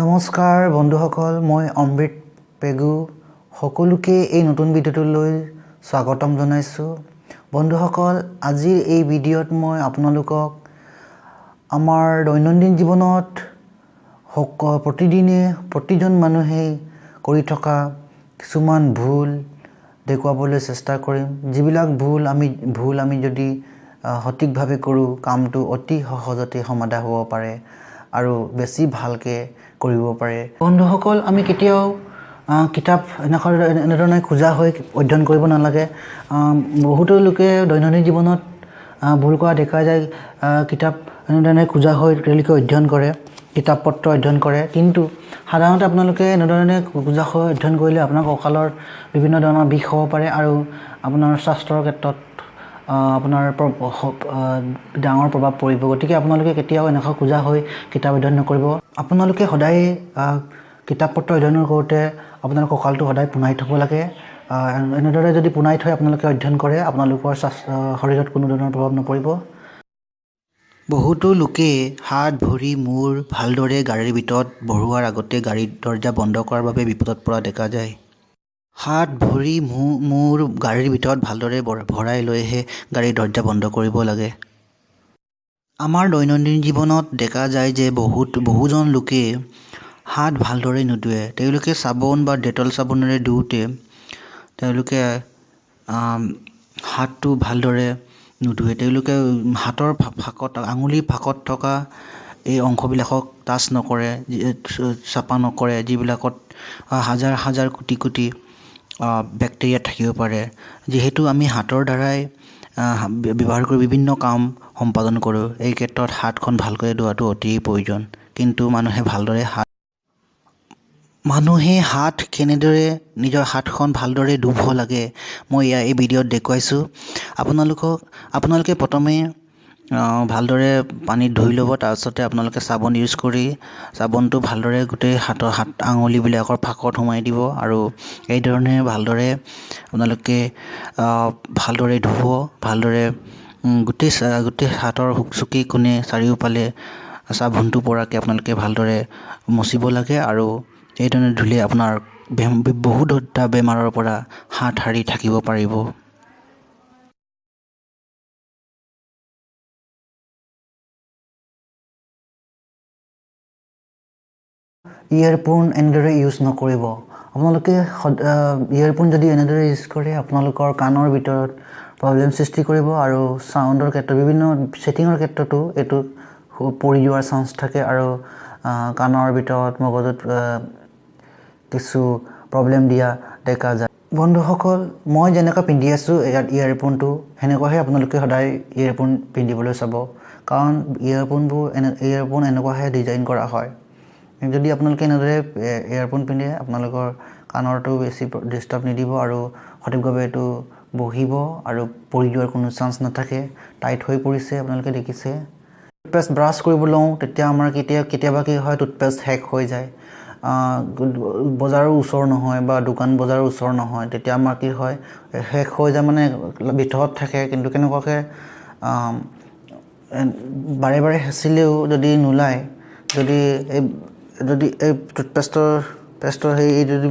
নমস্কাৰ বন্ধুসকল, মই অমৃত পেগু সকলোকে এই নতুন ভিডিঅ'টোলৈ স্বাগতম জনাইছোঁ। বন্ধুসকল, আজিৰ এই ভিডিঅ'ত মই আপোনালোকক আমাৰ দৈনন্দিন জীৱনত প্ৰতিদিনে প্ৰতিজন মানুহেই কৰি থকা কিছুমান ভুল দেখুৱাবলৈ চেষ্টা কৰিম। যিবিলাক ভুল আমি যদি সঠিকভাৱে কৰোঁ, কামটো অতি সহজতে সমাধা হ'ব পাৰে আৰু বেছি ভালকৈ কৰিব পাৰে। বন্ধুসকল, আমি কেতিয়াও কিতাপ এনেধৰণে খোজা হৈ অধ্যয়ন কৰিব নালাগে। বহুতো লোকে দৈনন্দিন জীৱনত ভুল কৰা দেখা যায়। কিতাপ এনেধৰণে খোজা হৈ তেওঁলোকে অধ্যয়ন কৰে, কিতাপ পত্ৰ অধ্যয়ন কৰে, কিন্তু সাধাৰণতে আপোনালোকে এনেধৰণে খোজা হৈ অধ্যয়ন কৰিলে আপোনাৰ কঁকালৰ বিভিন্ন ধৰণৰ বিষ হ'ব পাৰে আৰু আপোনাৰ স্বাস্থ্যৰ ক্ষেত্ৰত আপোনাৰ ডাঙৰ প্ৰভাৱ পৰিব। গতিকে আপোনালোকে কেতিয়াও এনেকুৱা খোজা হৈ কিতাপ অধ্যয়ন নকৰিব। আপোনালোকে সদায় কিতাপ পত্ৰ অধ্যয়ন কৰোঁতে আপোনাৰ কঁকালটো সদায় পোনাই থ'ব লাগে। এনেদৰে যদি পোনাই থৈ আপোনালোকে অধ্যয়ন কৰে, আপোনালোকৰ শৰীৰত কোনো ধৰণৰ প্ৰভাৱ নপৰিব। বহুতো লোকে হাত ভৰি মূৰ ভালদৰে গাড়ীৰ ভিতৰত বঢ়োৱাৰ আগতে গাড়ীৰ দৰ্জা বন্ধ কৰাৰ বাবে বিপদত পৰা দেখা যায়। হাত ভৰি মূৰ গাড়ীৰ ভিতৰত ভালদৰে ভৰাই লৈহে গাড়ীৰ দৰ্জা বন্ধ কৰিব লাগে। আমাৰ দৈনন্দিন জীৱনত দেখা যায় যে বহুজন লোকে হাত ভালদৰে নুধুৱে। তেওঁলোকে চাবোন বা ডেটল চাবোনেৰে ধুওঁতে তেওঁলোকে হাতটো ভালদৰে নুধুৱে। তেওঁলোকে হাতৰ আঙুলিৰ ফাকত থকা এই অংশবিলাকক টাচ নকৰে, চাফা নকৰে, যিবিলাকত হাজাৰ হাজাৰ কোটি কোটি বেক্টেৰিয়া থাকিব পাৰে। যিহেতু আমি হাতৰ দ্বাৰাই ব্যৱহাৰ কৰি বিভিন্ন কাম সম্পাদন কৰোঁ, এই ক্ষেত্ৰত হাতখন ভালকৈ ধোৱাটো অতি প্ৰয়োজন। কিন্তু মানুহে হাত কেনেদৰে নিজৰ হাতখন ভালদৰে ধুব লাগে মই এই ভিডিঅ'ত দেখুৱাইছোঁ। আপোনালোকে প্ৰথমে ভালদৰে পানীত ধুই ল'ব। তাৰপিছতে আপোনালোকে চাবোন ইউজ কৰি চাবোনটো ভালদৰে গোটেই হাত আঙুলিবিলাকৰ ফাকত সোমাই দিব আৰু এইধৰণে ভালদৰে আপোনালোকে ভালদৰে ধুব। ভালদৰে গোটেই হাতৰ চুকে কোণে চাৰিওফালে চাবোনটো পৰাকৈ আপোনালোকে ভালদৰে মচিব লাগে আৰু এইধৰণে ধুলে আপোনাৰ বহুতটা বেমাৰৰ পৰা হাত সাৰি থাকিব পাৰিব। ইয়েৰফোন এনেদৰে ইউজ নকৰিব। আপোনালোকে ইয়েৰফোন যদি এনেদৰে ইউজ কৰে, আপোনালোকৰ কাণৰ ভিতৰত প্ৰব্লেম সৃষ্টি কৰিব আৰু চাউণ্ডৰ ক্ষেত্ৰত বিভিন্ন ছেটিঙৰ ক্ষেত্ৰতো এইটো পৰি যোৱাৰ চান্স থাকে আৰু কাণৰ ভিতৰত মগজুত কিছু প্ৰব্লেম দিয়া দেখা যায়। বন্ধুসকল, মই যেনেকৈ পিন্ধি আছোঁ ইয়েৰফোনটো, সেনেকুৱাহে আপোনালোকে সদায় ইয়েৰফোন পিন্ধিবলৈ চাব। কাৰণ ইয়েৰফোন এনেকুৱাহে ডিজাইন কৰা হয়। যদি আপোনালোকে এনেদৰে ইয়েৰফোন পিন্ধে, আপোনালোকৰ কাণৰটো বেছি ডিষ্টাৰ্ব নিদিব আৰু সঠিকভাৱে এইটো বহিব আৰু পৰি যোৱাৰ কোনো চান্স নাথাকে। টাইট হৈ পৰিছে, আপোনালোকে দেখিছে। টুথপেষ্ট ব্ৰাছ কৰিব লওঁ, তেতিয়া আমাৰ কেতিয়াবা কি হয়, টুথপেষ্ট শেষ হৈ যায়। বজাৰৰ ওচৰ নহয় বা দোকান বজাৰৰ ওচৰ নহয়, তেতিয়া আমাৰ কি হয়, শেষ হৈ যায়, মানে ভিতৰত থাকে। কিন্তু কেনেকুৱাকৈ বাৰে বাৰে হেঁচিলেও যদি নোলায়, যদি এই টুথপেষ্টৰ যদি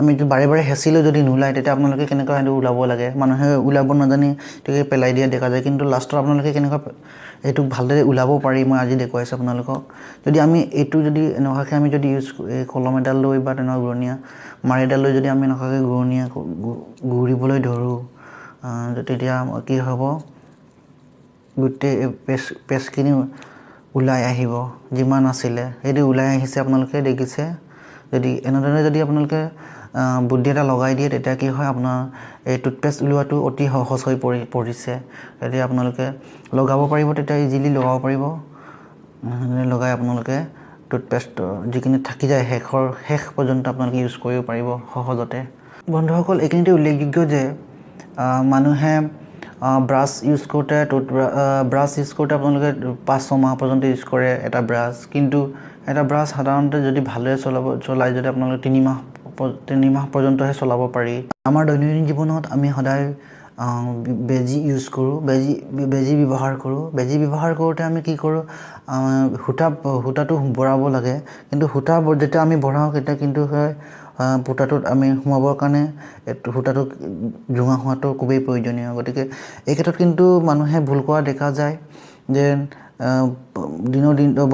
আমি বাৰে বাৰে হেঁচিলেও যদি নোলায়, তেতিয়া আপোনালোকে কেনেকুৱা সেইটো ওলাব লাগে। মানুহে ওলাব নাজানি তেতিয়া পেলাই দিয়া দেখা যায়। কিন্তু লাষ্টত আপোনালোকে কেনেকুৱা এইটো ভালদৰে ওলাব পাৰি মই আজি দেখুৱাইছোঁ আপোনালোকক। যদি আমি এইটো যদি এনেকুৱাকৈ আমি যদি এই কলম এডাল লৈ বা তেনেকুৱা ঘূৰণীয়া মাৰি এডাল লৈ যদি আমি এনেকুৱাকৈ ঘূৰিবলৈ ধৰোঁ, তেতিয়া কি হ'ব, গোটেই পেষ্টখিনি ওলাই আহিব। যিমান আছিলে সেইটো ওলাই আহিছে, আপোনালোকে দেখিছে। যদি এনেদৰে যদি আপোনালোকে বুদ্ধি এটা লগাই দিয়ে, তেতিয়া কি হয়, আপোনাৰ এই টুথপেষ্ট ওলোৱাটো অতি সহজ হৈ পৰিছে। তেতিয়া আপোনালোকে লগাব পাৰিব, তেতিয়া ইজিলি লগাব পাৰিব। লগাই আপোনালোকে টুথপেষ্ট যিখিনি থাকি যায় শেষ পৰ্যন্ত আপোনালোকে ইউজ কৰিব পাৰিব সহজতে। বন্ধুসকল, এইখিনিতে উল্লেখযোগ্য যে মানুহে ব্ৰাছ ইউজ কৰোঁতে আপোনালোকে 5-6 মাহ পৰ্যন্ত ইউজ কৰে এটা ব্ৰাছ। কিন্তু এটা ব্ৰাছ সাধাৰণতে যদি ভালদৰে চলাই যদি আপোনালোকে 3 মাহ পৰ্যন্তহে চলাব পাৰি। আমাৰ দৈনন্দিন জীৱনত আমি সদায় বেজী ইউজ কৰোঁ, বেজী ব্যৱহাৰ কৰোঁ। বেজী ব্যৱহাৰ কৰোঁতে আমি কি কৰোঁ, সূতাটো ভৰাব লাগে, কিন্তু যেতিয়া আমি ভৰাওঁ তেতিয়া কিন্তু সূতাটোত আমি সোমাবৰ কাৰণে সূতাটো জোঙা হোৱাটো খুবেই প্ৰয়োজনীয়। গতিকে এই ক্ষেত্ৰত কিন্তু মানুহে ভুল কৰা দেখা যায় যে দিন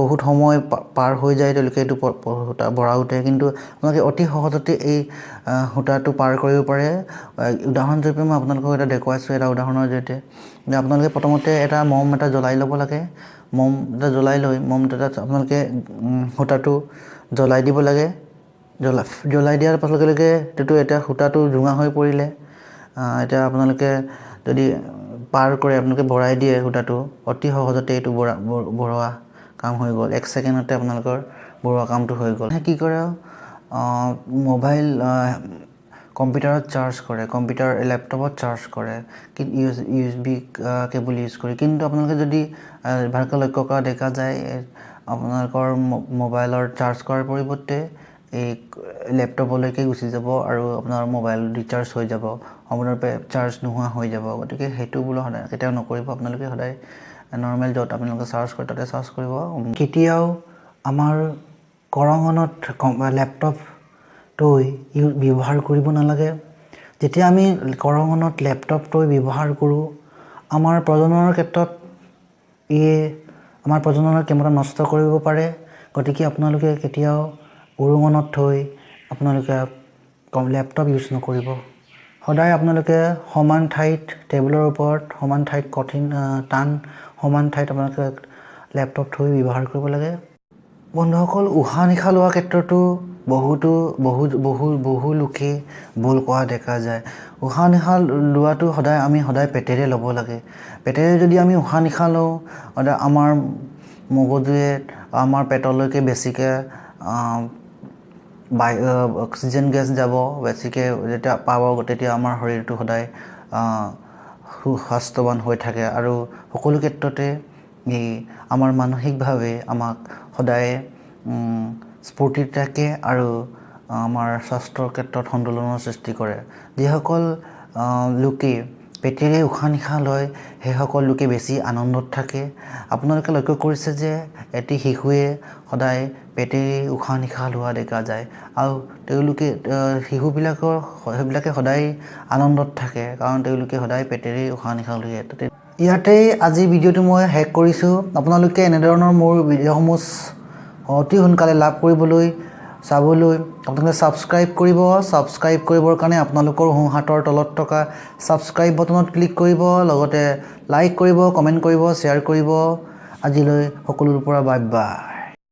বহুত সময় পাৰ হৈ যায় তেওঁলোকে এইটো সূতা ভৰাওঁতে, কিন্তু আপোনালোকে অতি সহজতে এই সূতাটো পাৰ কৰিব পাৰে। উদাহৰণস্বৰূপে মই আপোনালোকক এটা দেখুৱাইছোঁ, এটা উদাহৰণৰ জৰিয়তে যে আপোনালোকে প্ৰথমতে এটা মম এটা জ্বলাই ল'ব লাগে। মম এটা জ্বলাই লৈ মমটোত আপোনালোকে সূতাটো জ্বলাই দিব লাগে। জ্বলাই দিয়াৰ লগে লগে এতিয়া সূতাটো জোঙা হৈ পৰিলে। এতিয়া আপোনালোকে যদি পাৰ কৰে, আপোনালোকে ভৰাই দিয়ে সূতাটো, অতি সহজতে এইটো ভৰোৱা কাম হৈ গ'ল। 1 ছেকেণ্ডতে আপোনালোকৰ ভৰোৱা কামটো হৈ গ'ল। কি কৰে, মোবাইল কম্পিউটাৰত চাৰ্জ কৰে, লেপটপত চাৰ্জ কৰে, USB কেবল ইউজ কৰি। কিন্তু আপোনালোকে যদি ভালকৈ লক্ষ্য কৰা দেখা যায়, আপোনালোকৰ মোবাইলৰ চাৰ্জ কৰাৰ পৰিৱৰ্তে এই লেপটপলৈকে গুচি যাব আৰু আপোনাৰ মোবাইল ৰিচাৰ্জ হৈ যাব, সম্পূৰ্ণৰূপে চাৰ্জ নোহোৱা হৈ যাব। গতিকে সেইটো বোলো সদায় কেতিয়াও নকৰিব। আপোনালোকে সদায় নৰ্মেল য'ত আপোনালোকে চাৰ্জ কৰে তাতে চাৰ্জ কৰিব। কেতিয়াও আমাৰ কৰঙণত লেপটপটো ব্যৱহাৰ কৰিব নালাগে। যেতিয়া আমি কৰঙণত লেপটপটো ব্যৱহাৰ কৰোঁ, আমাৰ প্ৰজননৰ ক্ষেত্ৰত আমাৰ প্ৰজননৰ ক্ষমতা নষ্ট কৰিব পাৰে। গতিকে আপোনালোকে কেতিয়াও উৰুঙণত থৈ আপোনালোকে লেপটপ ইউজ নকৰিব। সদায় আপোনালোকে সমান ঠাইত, টেবুলৰ ওপৰত সমান ঠাইত, টান সমান ঠাইত আপোনালোকে লেপটপ থৈ ব্যৱহাৰ কৰিব লাগে। বন্ধুসকল, উশাহ নিশাহ লোৱাৰ ক্ষেত্ৰতো বহু লোকে ভুল কৰা দেখা যায়। উশাহ নিশাহ লোৱাটো আমি সদায় পেটেৰে ল'ব লাগে। পেটেৰে যদি আমি উশাহ নিশাহ লওঁ, সদায় আমাৰ মগজুৱে আমাৰ পেটলৈকে বেছিকৈ অক্সিজেন গেছ যাব। বেছিকৈ যেতিয়া পাব, তেতিয়া আমাৰ শৰীৰটো সদায় সুস্বাস্থ্যৱান হৈ থাকে আৰু সকলো ক্ষেত্ৰতে আমাৰ মানসিকভাৱে আমাক সদায় স্ফূৰ্তিত ৰাখে আৰু আমাৰ স্বাস্থ্যৰ ক্ষেত্ৰত সন্তুলনৰ সৃষ্টি কৰে। যিসকল লোকে পেটেৰে উশাহ নিশাহ লয়, সেইসকল লোকে বেছি আনন্দত থাকে। আপোনালোকে লক্ষ্য কৰিছে যে এটি শিশুৱে সদায় পেটেৰে উশাহ নিশাহ লোৱা দেখা যায় আৰু সেইবিলাকে সদায় আনন্দত থাকে, কাৰণ তেওঁলোকে সদায় পেটেৰে উশাহ নিশাহ লৈ। ইয়াতেই আজি ভিডিঅ'টো মই শেষ কৰিছোঁ। আপোনালোকে এনেধৰণৰ মোৰ ভিডিঅ'সমূহ অতি সোনকালে লাভ কৰিবলৈ চাবলৈ আপোনালোকে ছাবস্ক্ৰাইব কৰিব। ছাবস্ক্ৰাইব কৰিবৰ কাৰণে আপোনালোকৰ সোঁহাতৰ তলত থকা ছাবস্ক্ৰাইব বটনত ক্লিক কৰিব, লগতে লাইক কৰিব, কমেণ্ট কৰিব, শ্বেয়াৰ কৰিব। আজিলৈ সকলোৰে পৰা বাই বাই।